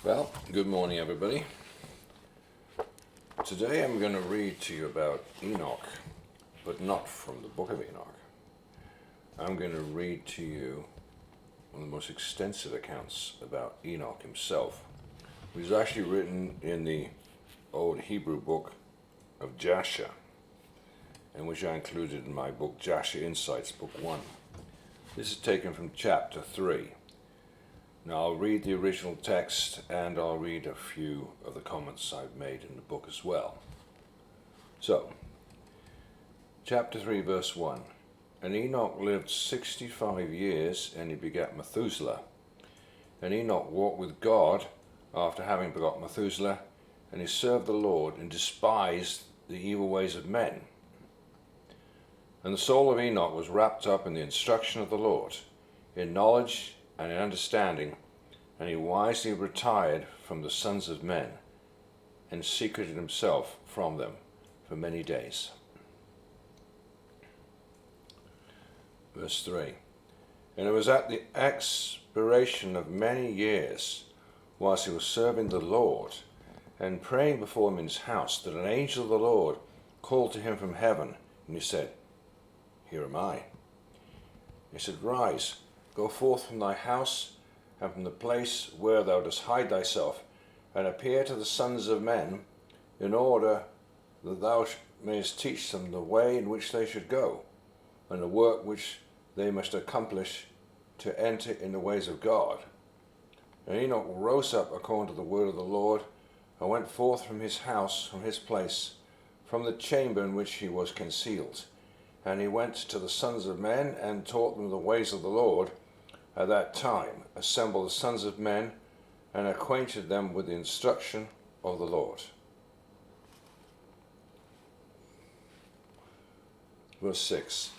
Well, good morning, everybody. Today I'm going to read to you about Enoch, but not from the book of Enoch. I'm going to read to you one of the most extensive accounts about Enoch himself. It was actually written in the old Hebrew book of Jasher, and which I included in my book Jasher Insights, Book 1. This is taken from chapter 3. Now I'll read the original text and I'll read a few of the comments I've made in the book as well. So, chapter 3 verse 1. And Enoch lived 65 years and he begat Methuselah. And Enoch walked with God after having begot Methuselah, and he served the Lord and despised the evil ways of men. And the soul of Enoch was wrapped up in the instruction of the Lord, in knowledge and in understanding, and he wisely retired from the sons of men, and secreted himself from them for many days. Verse 3. And it was at the expiration of many years, whilst he was serving the Lord, and praying before him in his house, that an angel of the Lord called to him from heaven, and he said, Here am I. He said, Rise, go forth from thy house, and from the place where thou dost hide thyself, and appear to the sons of men, in order that thou mayest teach them the way in which they should go, and the work which they must accomplish to enter in the ways of God. And Enoch rose up according to the word of the Lord, and went forth from his house, from his place, from the chamber in which he was concealed. And he went to the sons of men, and taught them the ways of the Lord. At that time assembled the sons of men, and acquainted them with the instruction of the Lord. Verse 6.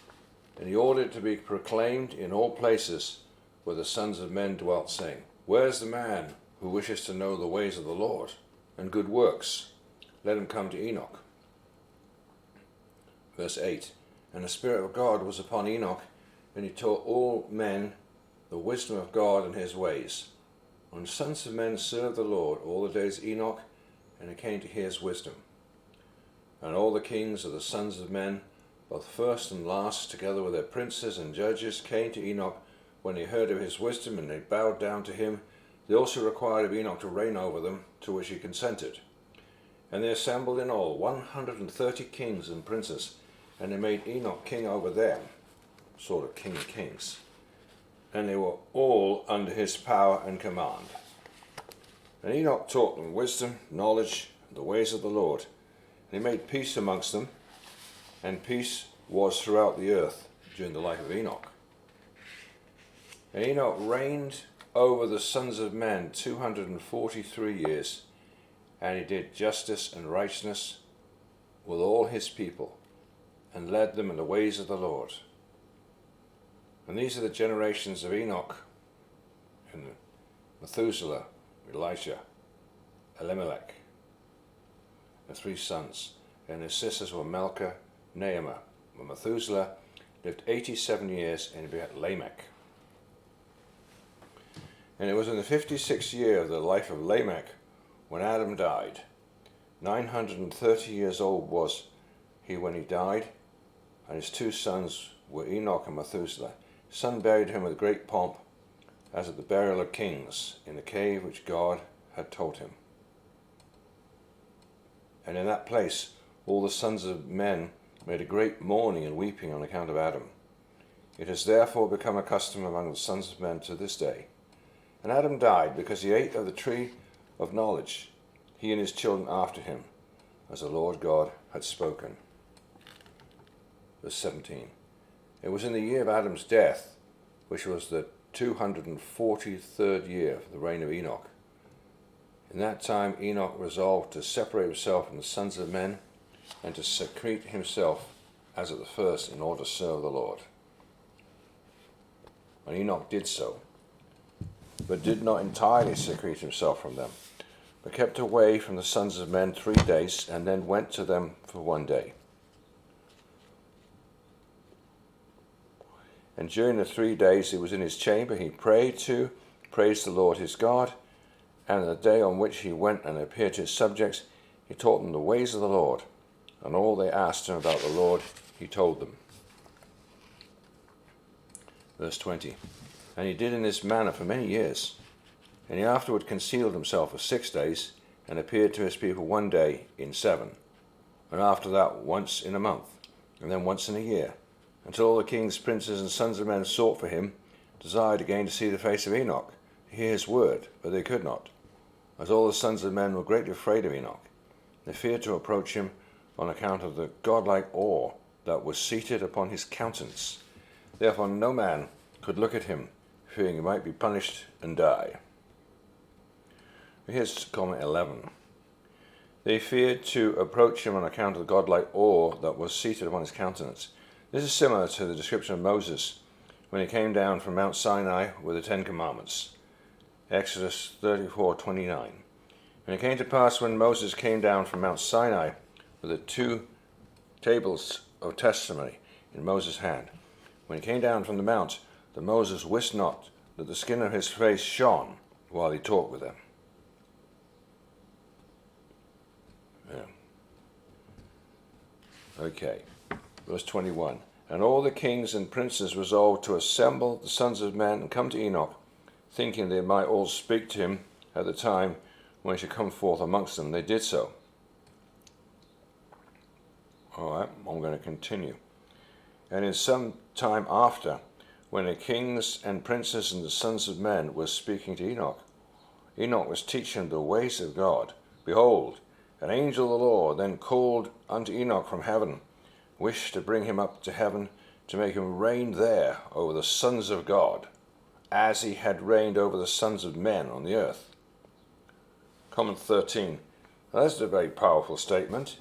And he ordered it to be proclaimed in all places where the sons of men dwelt, saying, Where is the man who wishes to know the ways of the Lord, and good works? Let him come to Enoch. Verse 8. And the Spirit of God was upon Enoch, and he taught all men the wisdom of God and his ways. And the sons of men served the Lord all the days of Enoch, and it came to hear his wisdom. And all the kings of the sons of men, both first and last, together with their princes and judges, came to Enoch when they heard of his wisdom, and they bowed down to him. They also required of Enoch to reign over them, to which he consented. And they assembled in all 130 kings and princes, and they made Enoch king over them, sort of king of kings. And they were all under his power and command. And Enoch taught them wisdom, knowledge, and the ways of the Lord. And he made peace amongst them, and peace was throughout the earth during the life of Enoch. And Enoch reigned over the sons of men 243 years, and he did justice and righteousness with all his people, and led them in the ways of the Lord. And these are the generations of Enoch, and Methuselah, Elijah, Elimelech, the three sons. And his sisters were Melchah, Naamah. But Methuselah lived 87 years, and he begat Lamech. And it was in the 56th year of the life of Lamech when Adam died. 930 years old was he when he died, and his two sons were Enoch and Methuselah. His son buried him with great pomp, as at the burial of kings, in the cave which God had told him. And in that place all the sons of men made a great mourning and weeping on account of Adam. It has therefore become a custom among the sons of men to this day. And Adam died because he ate of the tree of knowledge, he and his children after him, as the Lord God had spoken. Verse 17. It was in the year of Adam's death, which was the 243rd year of the reign of Enoch. In that time Enoch resolved to separate himself from the sons of men, and to secrete himself as at the first, in order to serve the Lord. And Enoch did so, but did not entirely secrete himself from them, but kept away from the sons of men 3 days, and then went to them for 1 day. And during the 3 days he was in his chamber, he praised the Lord his God, And the day on which he went and appeared to his subjects, he taught them the ways of the Lord, and all they asked him about the Lord, he told them. Verse 20. And he did in this manner for many years. And he afterward concealed himself for 6 days, and appeared to his people one day in 7, and after that once in a month, and then once in a year, until all the kings, princes, and sons of men sought for him, desired again to see the face of Enoch, to hear his word, but they could not. As all the sons of men were greatly afraid of Enoch, they feared to approach him on account of the godlike awe that was seated upon his countenance. Therefore no man could look at him, fearing he might be punished and die. Here's comment 11. They feared to approach him on account of the godlike awe that was seated upon his countenance. This is similar to the description of Moses when he came down from Mount Sinai with the 10 Commandments. Exodus 34:29. And it came to pass when Moses came down from Mount Sinai with the 2 tables of testimony in Moses' hand, when he came down from the mount, that Moses wist not that the skin of his face shone while he talked with them. Okay, verse 21. And all the kings and princes resolved to assemble the sons of men and come to Enoch, thinking they might all speak to him at the time when he should come forth amongst them. They did so. All right, I'm going to continue. And in some time after, when the kings and princes and the sons of men were speaking to Enoch, Enoch was teaching the ways of God. Behold, an angel of the Lord then called unto Enoch from heaven, wished to bring him up to heaven, to make him reign there over the sons of God, as he had reigned over the sons of men on the earth. Comment 13. Now, that's a very powerful statement.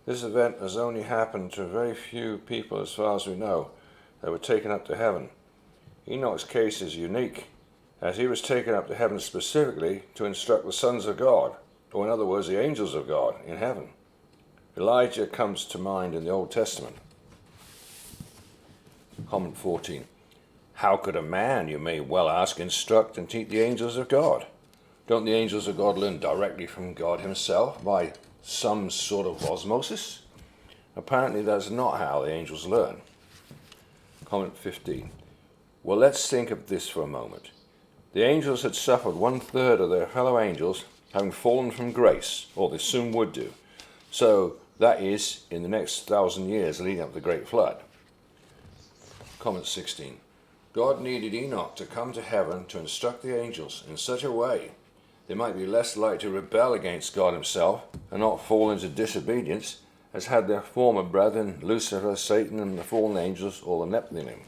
This event has only happened to very few people, as far as we know, that were taken up to heaven. Enoch's case is unique, as he was taken up to heaven specifically to instruct the sons of God, or in other words, the angels of God in heaven. Elijah comes to mind in the Old Testament. Comment 14. How could a man, you may well ask, instruct and teach the angels of God? Don't the angels of God learn directly from God himself by some sort of osmosis? Apparently that's not how the angels learn. Comment 15. Well, let's think of this for a moment. The angels had suffered 1/3 of their fellow angels having fallen from grace, or they soon would do. So that is in the next 1,000 years leading up to the Great Flood. Comment 16. God needed Enoch to come to heaven to instruct the angels in such a way they might be less likely to rebel against God himself and not fall into disobedience, as had their former brethren Lucifer, Satan, and the fallen angels, or the Nephilim.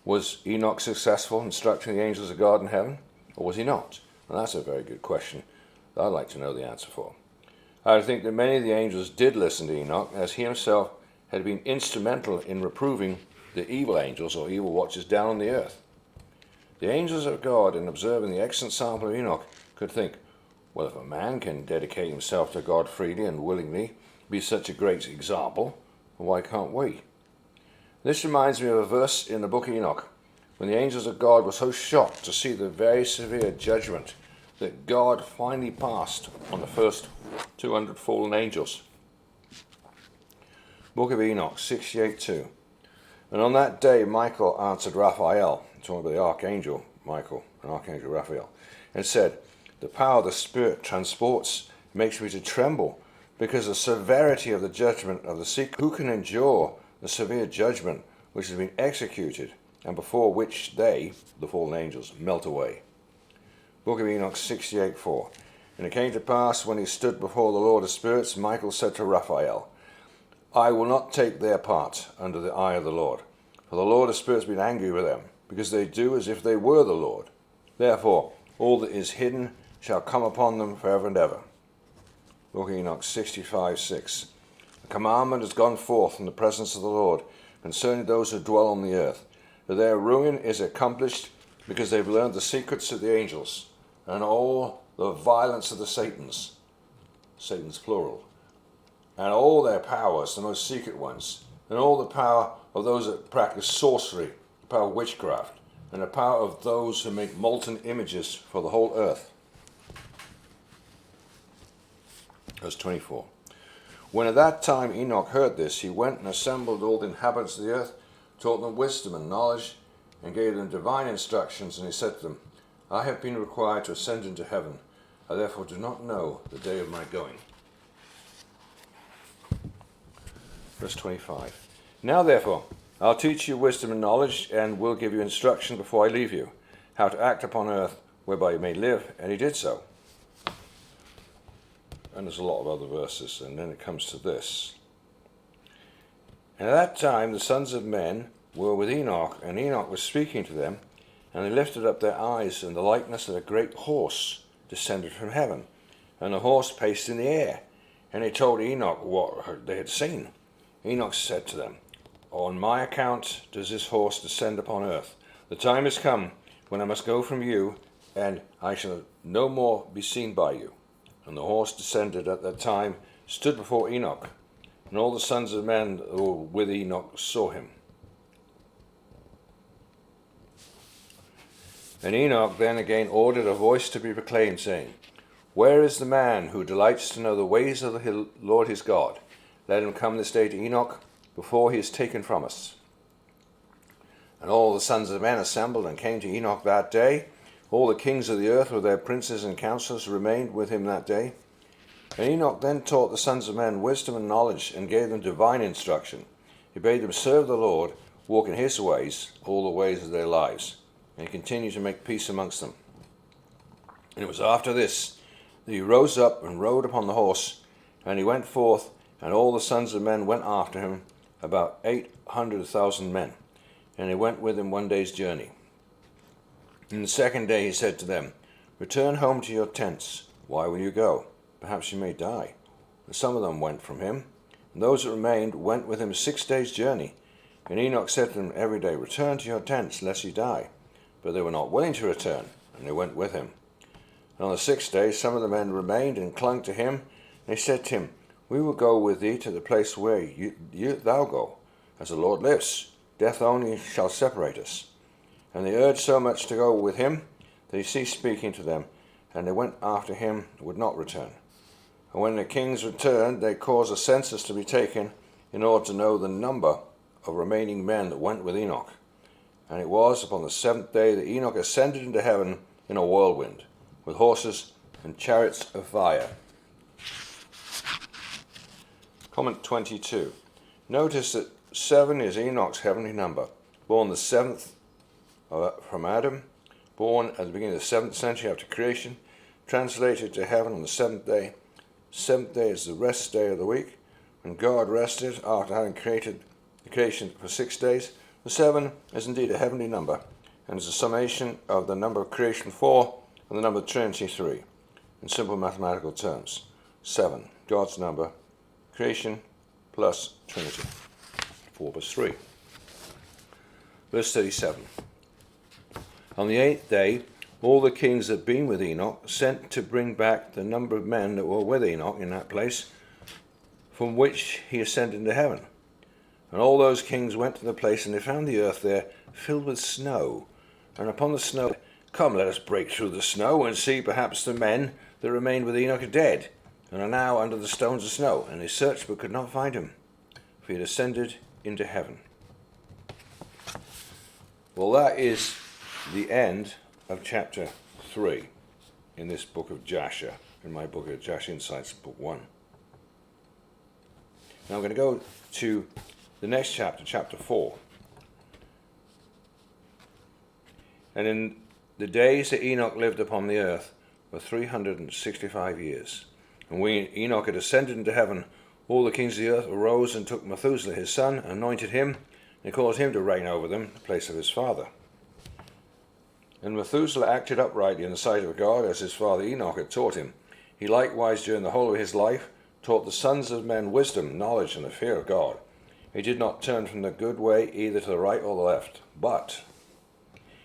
Was Enoch successful in instructing the angels of God in heaven, or was he not? And that's a very good question that I'd like to know the answer for. I think that many of the angels did listen to Enoch, as he himself had been instrumental in reproving the evil angels, or evil watchers, down on the earth. The angels of God, in observing the excellent sample of Enoch, could think, well, if a man can dedicate himself to God freely and willingly, be such a great example, why can't we? This reminds me of a verse in the book of Enoch, when the angels of God were so shocked to see the very severe judgment that God finally passed on the first 200 fallen angels. Book of Enoch 68:2. And on that day Michael answered Raphael, talking about the archangel Michael and archangel Raphael, and said, the power of the Spirit transports, makes me to tremble, because the severity of the judgment of the secret. Who can endure the severe judgment which has been executed, and before which they, the fallen angels, melt away? Book of Enoch 68:4. And it came to pass, when he stood before the Lord of Spirits, Michael said to Raphael, I will not take their part under the eye of the Lord, for the Lord of Spirits has been angry with them, because they do as if they were the Lord. Therefore, all that is hidden shall come upon them forever and ever. Book of Enoch 65:6. A commandment has gone forth from the presence of the Lord concerning those who dwell on the earth, that their ruin is accomplished, because they've learned the secrets of the angels, and all the violence of the Satans plural, and all their powers, the most secret ones, and all the power of those that practice sorcery, the power of witchcraft, and the power of those who make molten images for the whole earth. Verse 24. When at that time Enoch heard this, he went and assembled all the inhabitants of the earth, taught them wisdom and knowledge, and gave them divine instructions, and he said to them, I have been required to ascend into heaven. I therefore do not know the day of my going. Verse 25. Now therefore, I'll teach you wisdom and knowledge, and will give you instruction before I leave you, how to act upon earth, whereby you may live. And he did so. And there's a lot of other verses, and then it comes to this. And at that time the sons of men were with Enoch, and Enoch was speaking to them, and they lifted up their eyes, and the likeness of a great horse descended from heaven, and the horse paced in the air. And they told Enoch what they had seen. Enoch said to them, On my account does this horse descend upon earth. The time is come when I must go from you, and I shall no more be seen by you. And the horse descended at that time, stood before Enoch, and all the sons of men who were with Enoch saw him. And Enoch then again ordered a voice to be proclaimed, saying, Where is the man who delights to know the ways of the Lord his God? Let him come this day to Enoch, before he is taken from us. And all the sons of men assembled and came to Enoch that day. All the kings of the earth with their princes and counselors remained with him that day. And Enoch then taught the sons of men wisdom and knowledge, and gave them divine instruction. He bade them serve the Lord, walk in his ways, all the ways of their lives, and continue to make peace amongst them. And it was after this that he rose up and rode upon the horse, and he went forth, and all the sons of men went after him, about 800,000 men. And he went with him one day's journey. And the second day he said to them, Return home to your tents. Why will you go? Perhaps you may die. And some of them went from him, and those that remained went with him 6 days' journey. And Enoch said to them every day, Return to your tents, lest you die. But they were not willing to return, and they went with him. And on the 6th day some of the men remained and clung to him. And they said to him, We will go with thee to the place where thou go. As the Lord lives, death only shall separate us. And they urged so much to go with him that he ceased speaking to them, and they went after him and would not return. And when the kings returned, they caused a census to be taken, in order to know the number of remaining men that went with Enoch. And it was upon the 7th day that Enoch ascended into heaven in a whirlwind, with horses and chariots of fire. Comment 22. Notice that 7 is Enoch's heavenly number, born the 7th from Adam, born at the beginning of the 7th century after creation, translated to heaven on the 7th day. 7th day is the rest day of the week, when God rested after having created the creation for 6 days. The 7 is indeed a heavenly number, and is a summation of the number of creation 4 and the number of Trinity 3. In simple mathematical terms, 7, God's number, creation plus Trinity, 4 plus 3. Verse 37. On the 8th day, all the kings that had been with Enoch sent to bring back the number of men that were with Enoch in that place, from which he ascended into heaven. And all those kings went to the place, and they found the earth there filled with snow. And upon the snow, Come, let us break through the snow, and see perhaps the men that remained with Enoch are dead, and are now under the stones of snow. And they searched, but could not find him, for he had ascended into heaven. Well, that is the end of chapter 3 in this book of Jasher, in my book of Jasher Insights, book 1. Now I'm going to go to the next chapter, chapter 4. And in the days that Enoch lived upon the earth were 365 years. And when Enoch had ascended into heaven, all the kings of the earth arose and took Methuselah his son, and anointed him, and caused him to reign over them, in the place of his father. And Methuselah acted uprightly in the sight of God, as his father Enoch had taught him. He likewise, during the whole of his life, taught the sons of men wisdom, knowledge, and the fear of God. He did not turn from the good way, either to the right or the left. But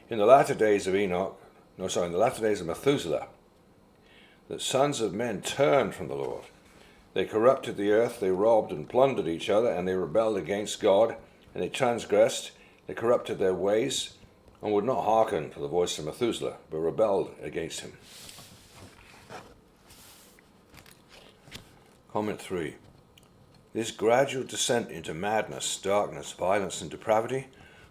in the latter days of Methuselah, the sons of men turned from the Lord. They corrupted the earth, they robbed and plundered each other, and they rebelled against God, and they transgressed, they corrupted their ways, and would not hearken to the voice of Methuselah, but rebelled against him. Comment 3. This gradual descent into madness, darkness, violence, and depravity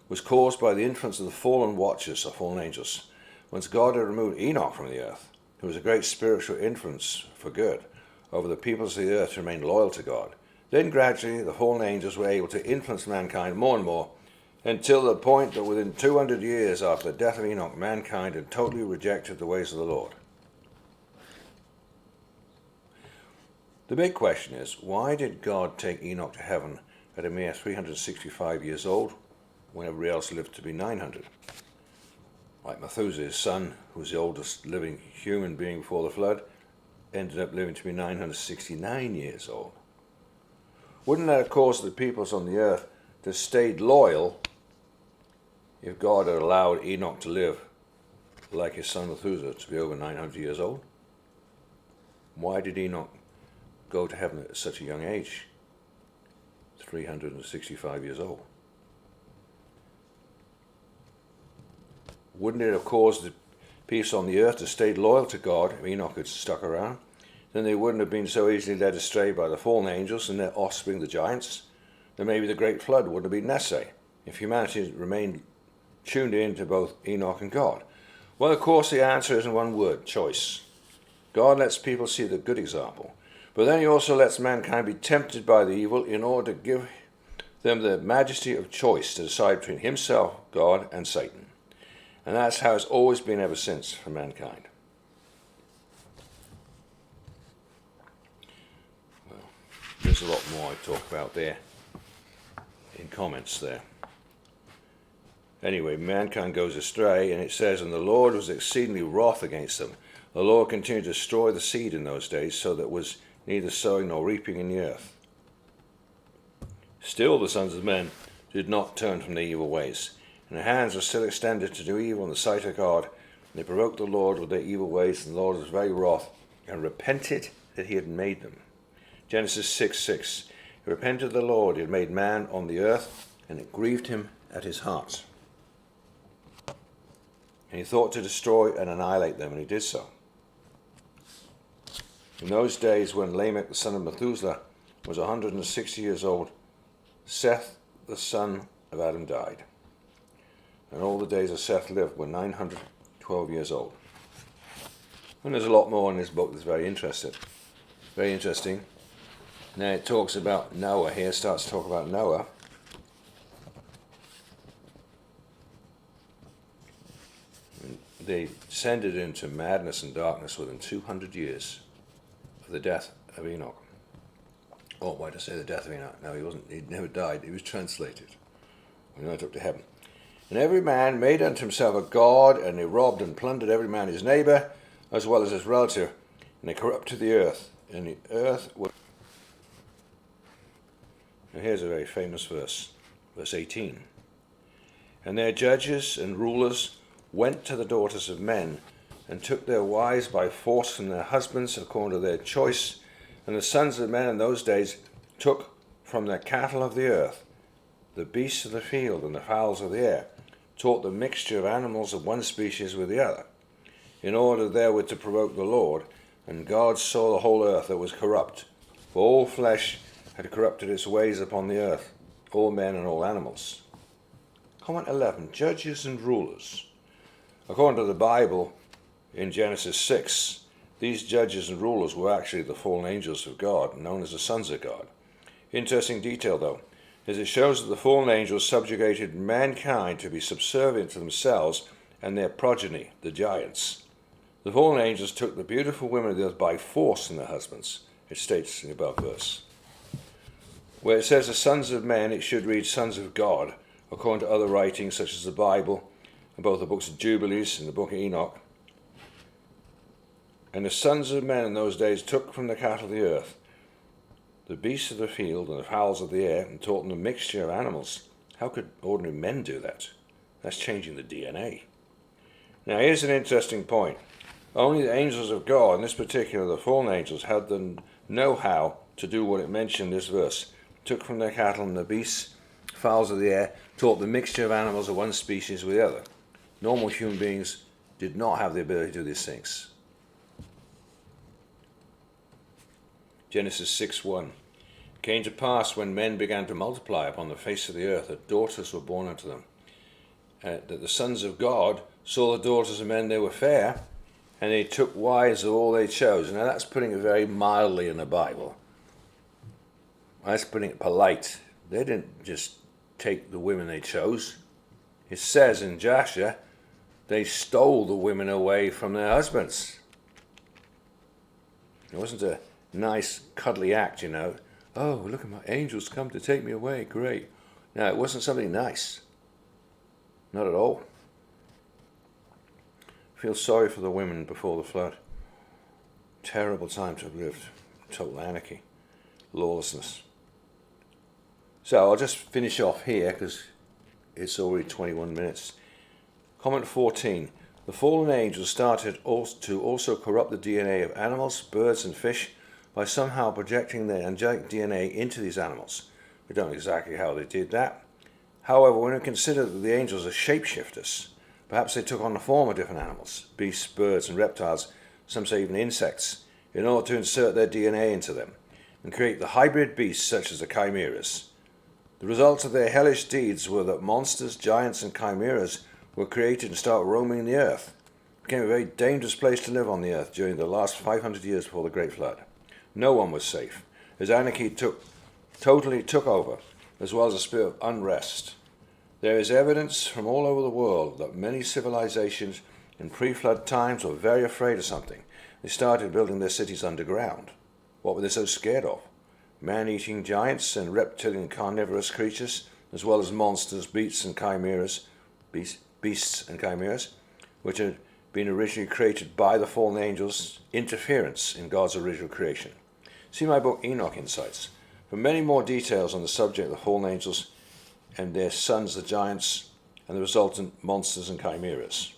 was caused by the influence of the fallen watchers or fallen angels. Once God had removed Enoch from the earth, there was a great spiritual influence for good over the peoples of the earth to remain loyal to God. Then gradually the fallen angels were able to influence mankind more and more, until the point that within 200 years after the death of Enoch, mankind had totally rejected the ways of the Lord. The big question is, why did God take Enoch to heaven at a mere 365 years old, when everybody else lived to be 900? Like Methuselah, his son, who was the oldest living human being before the flood, ended up living to be 969 years old. Wouldn't that have caused the peoples on the earth to stay loyal if God had allowed Enoch to live like his son Methuselah to be over 900 years old? Why did Enoch go to heaven at such a young age, 365 years old? Wouldn't it have caused the peace on the earth to stay loyal to God if Enoch had stuck around? Then they wouldn't have been so easily led astray by the fallen angels and their offspring, the giants. Then maybe the great flood wouldn't have been necessary if humanity had remained tuned in to both Enoch and God. Well, of course, the answer is in one word: choice. God lets people see the good example, but then he also lets mankind be tempted by the evil in order to give them the majesty of choice to decide between himself, God, and Satan. And that's how it's always been ever since for mankind. Well, there's a lot more I talk about there in comments there. Anyway, mankind goes astray, and it says, and the Lord was exceedingly wroth against them. The Lord continued to destroy the seed in those days, so that was neither sowing nor reaping in the earth. Still the sons of men did not turn from their evil ways, and their hands were still extended to do evil in the sight of God. And they provoked the Lord with their evil ways, and the Lord was very wroth, and repented that he had made them. Genesis 6:6. He repented the Lord, he had made man on the earth, and it grieved him at his heart. And he thought to destroy and annihilate them, and he did so. In those days when Lamech the son of Methuselah was 160 years old, Seth the son of Adam died. And all the days of Seth lived were 912 years old. And there's a lot more in this book that's very interesting. Very interesting. Now it talks about Noah here, starts to talk about Noah. And they descended into madness and darkness within 200 years of the death of Enoch. Oh, why did I say the death of Enoch? No, he never died, he was translated. When he went up to heaven. And every man made unto himself a god, and they robbed and plundered every man his neighbour, as well as his relative, and they corrupted the earth. And the earth was... And here's a very famous verse, verse 18. And their judges and rulers went to the daughters of men, and took their wives by force from their husbands according to their choice. And the sons of men in those days took from the cattle of the earth, the beasts of the field and the fowls of the air, taught the mixture of animals of one species with the other, in order therewith to provoke the Lord. And God saw the whole earth that was corrupt, for all flesh had corrupted its ways upon the earth, all men and all animals. Comment 11, judges and rulers. According to the Bible, in Genesis 6, these judges and rulers were actually the fallen angels of God, known as the sons of God. Interesting detail, though, is it shows that the fallen angels subjugated mankind to be subservient to themselves and their progeny, the giants. The fallen angels took the beautiful women of the earth by force from their husbands, it states in the above verse. Where it says the sons of men, it should read sons of God, according to other writings such as the Bible, and both the books of Jubilees and the book of Enoch. And the sons of men in those days took from the cattle of the earth the beasts of the field and the fowls of the air, and taught them a mixture of animals. How could ordinary men do that? That's changing the DNA. Now here's an interesting point. Only the angels of God, in this particular the fallen angels, had the know-how to do what it mentioned in this verse. Took from their cattle and the beasts, fowls of the air, taught the mixture of animals of one species with the other. Normal human beings did not have the ability to do these things. Genesis 6:1. It came to pass when men began to multiply upon the face of the earth that daughters were born unto them, that the sons of God saw the daughters of men they were fair, and they took wives of all they chose. Now that's putting it very mildly in the Bible. That's putting it polite. They didn't just take the women they chose. It says in Jasher, they stole the women away from their husbands. It wasn't a nice cuddly act, you know. Oh, look at my angels come to take me away, great. No, it wasn't something nice. Not at all. I feel sorry for the women before the flood. Terrible time to have lived. Total anarchy. Lawlessness. So I'll just finish off here because it's already 21 minutes. Comment 14. The fallen angels started to also corrupt the DNA of animals, birds and fish by somehow projecting their angelic DNA into these animals. We don't know exactly how they did that. However, when we consider that the angels are shapeshifters, perhaps they took on the form of different animals, beasts, birds and reptiles, some say even insects, in order to insert their DNA into them and create the hybrid beasts such as the chimeras. The result of their hellish deeds were that monsters, giants and chimeras were created and started roaming the earth. It became a very dangerous place to live on the earth during the last 500 years before the Great Flood. No one was safe, as anarchy totally took over, as well as a spirit of unrest. There is evidence from all over the world that many civilizations in pre-flood times were very afraid of something. They started building their cities underground. What were they so scared of? Man-eating giants and reptilian carnivorous creatures, as well as monsters, beasts and chimeras, which had been originally created by the fallen angels' interference in God's original creation. See my book Enoch Insights for many more details on the subject of the fallen angels and their sons, the giants, and the resultant monsters and chimeras.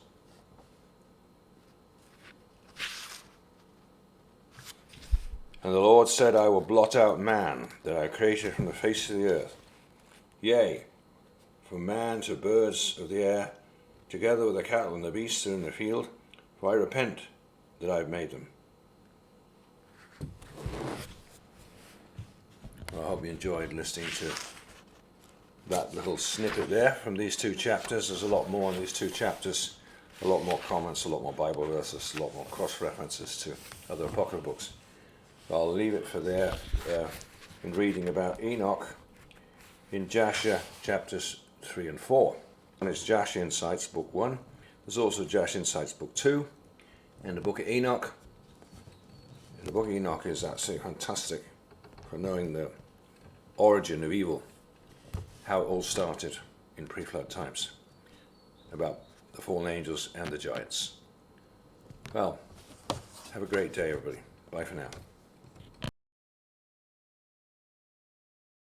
And the Lord said, I will blot out man, that I created from the face of the earth. Yea, from man to birds of the air, together with the cattle and the beasts that are in the field, for I repent that I have made them. Well, I hope you enjoyed listening to that little snippet there from these two chapters. There's a lot more in these two chapters, a lot more comments, a lot more Bible verses, a lot more cross-references to other apocryphal books. I'll leave it for there in reading about Enoch in Jasher chapters 3 and 4. And it's Jasher Insights book 1. There's also Jasher Insights book 2 and the book of Enoch. The book of Enoch is absolutely fantastic for knowing the origin of evil, how it all started in pre-flood times, about the fallen angels and the giants. Well, have a great day, everybody. Bye for now.